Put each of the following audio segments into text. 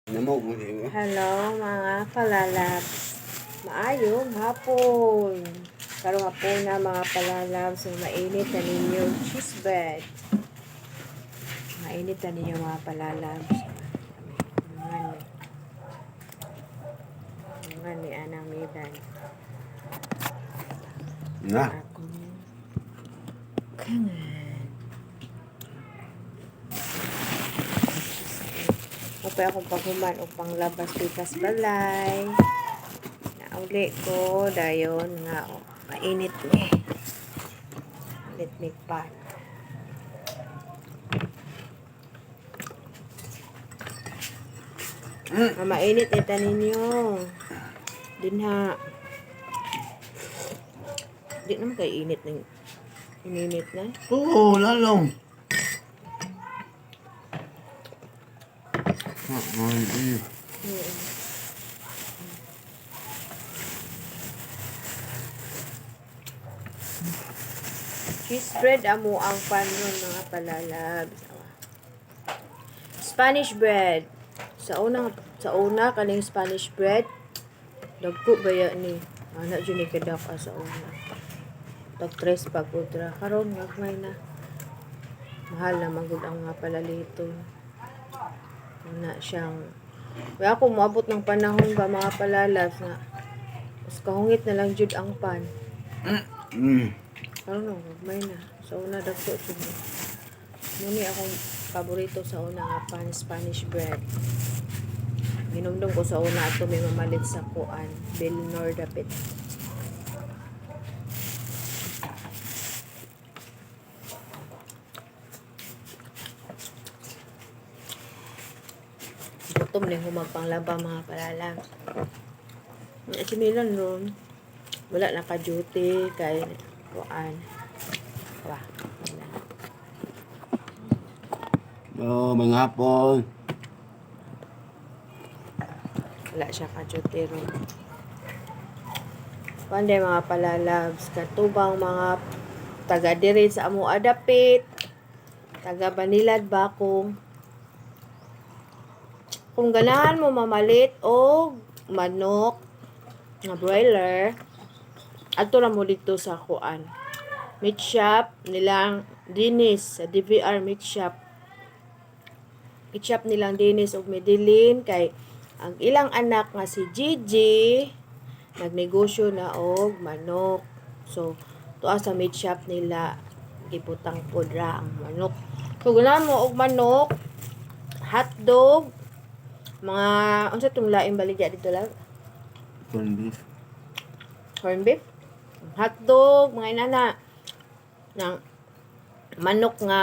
Namog mo din. Hello mga palalabs. Maayong hapon. Karong hapon na mga palalabs. So, mainit na ninyo cheese bread. Mainit na ninyo mga palalabs. Mga ni Anang Midan. Na. Ako kangan. Upay akong paghuman o panglabas pikas balay. Nauli ko dayon nga mainit ni. Litnik pan. Mainit ita ninyo. Dinha. Di naman kay init ng ininit na. Oo, lalong. Cheese bread amo ang panon mga palalabs. Spanish bread. Sa una kaning Spanish bread. Dagko baya ni. Ana jud ni kadak sa una. Tag 3 pag udra. Karon gagmay na. Mahal na magud ang mga palalito. Una siyang kaya ako moabot ng panahon ba mga palalabs na mas kahungit na lang jud ang pan. Karon no, gagmay na. Sa una dagko jud ni. Muni akong paborito sa una nga pan Spanish bread. Hinumdum ko sa una ato may mamalit sa kuan, Belnor dapit. Gutom ni humag panglaba mga palalang. Si Milan ron, wala na ka duty kay kuan. Wah. Oo, mga hapon. Wala siya ka-duty ron. Panday mga palalabs, katubang mga taga diri sa amo adapit, taga Banilad Bakong. Kung ganahan mo mamalit o manok nga broiler, ato ra mo dito sa kuan. Meat shop nilang Dinis sa DVR Meat Shop. Meat shop nilang Dinis og Medellin kay ang ilang anak nga si Gigi nagnegosyo na og manok. So, tuwa sa meat shop nila giputang pudra ang manok. So, ganahan mo og manok, hotdog, mga unsa tong laing baligya dito lang? Corn beef. Corn beef, hotdog, mga inana ng manok nga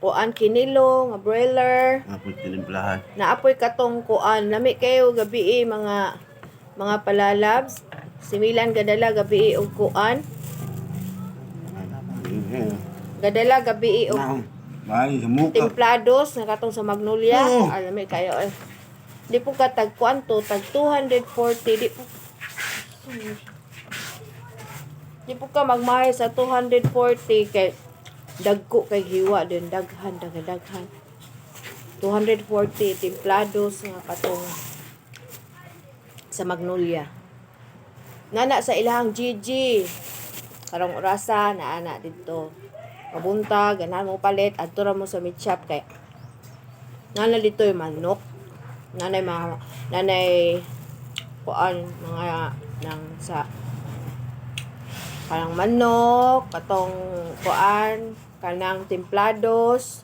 kuan kinilo nga broiler. Apoy tinimplahan. Naapoy katong kuan lami kayo gabi mga palalabs. Similan gadala gabi og kuan. Gadala gabi og Bahay sa muka. templados na katong sa Magnolia. Oo. Lami kayo eh. Di po ka tag kuan to tag 240 di po ka magmahay sa 240 kay dagko kay hiwa din daghan 240 templados nga katong sa Magnolia. Nana sa ilahang Gigi. Karong orasa na ana dito. Pabuntag, ganahan mo palit, adto ra mo sa meat shop kay nana dito yung manok. Nanay kuan mga nang sa kanang manok, katong kuan, kanang templados,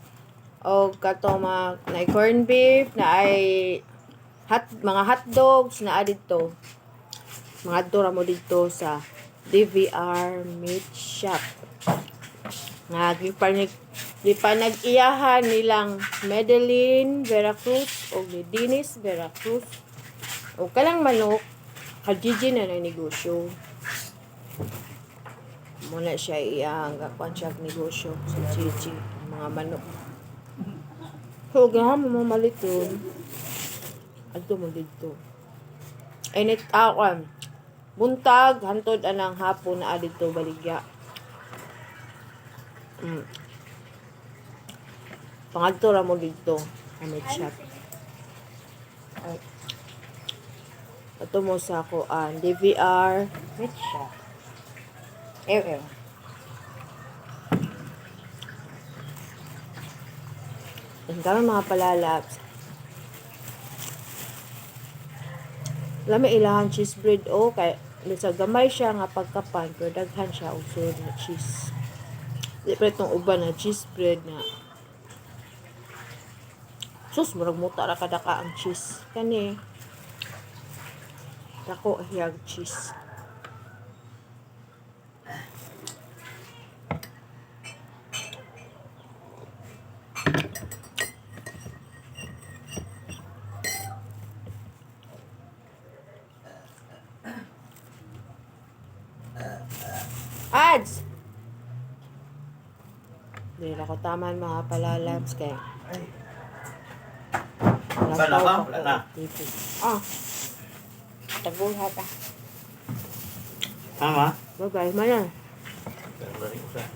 o katong na corn beef, na ay mga hotdogs na dito. Mga dura mo dito sa DVR Meat Shop. Nga gipanag-iyahan nilang Medellin, Veracruz o Dinis, Veracruz. O kalang manok, kajiji na negosyo. Muna siya iyang kuan siya negosyo sa Gigi, mga manok. So, gahan mo mamalit yun. Adto mo dito. Init akuan. Buntag, hantod anang hapon na dito baligya. Pangadto ra mo dito, meat shop. Ato mo sa kuan, DVR. Meat shop. Ew. Ang karon mga palalabs. Lami ilahan cheese bread o kay sa gamay siya nga pagkapan pero daghan siya og sulod na cheese. Di pa itong uban na cheese bread na sus murag muta ra kada ka ang cheese kani dako hiyag cheese. Ads! Hindi na ko taman mga palalabs kay Wala na ba? Wala na. Ah. Tagol hata. Tama? Bye-bye. Mana? Balik ko siya.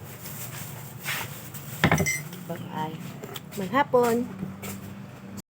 Bye-bye. Maghapon.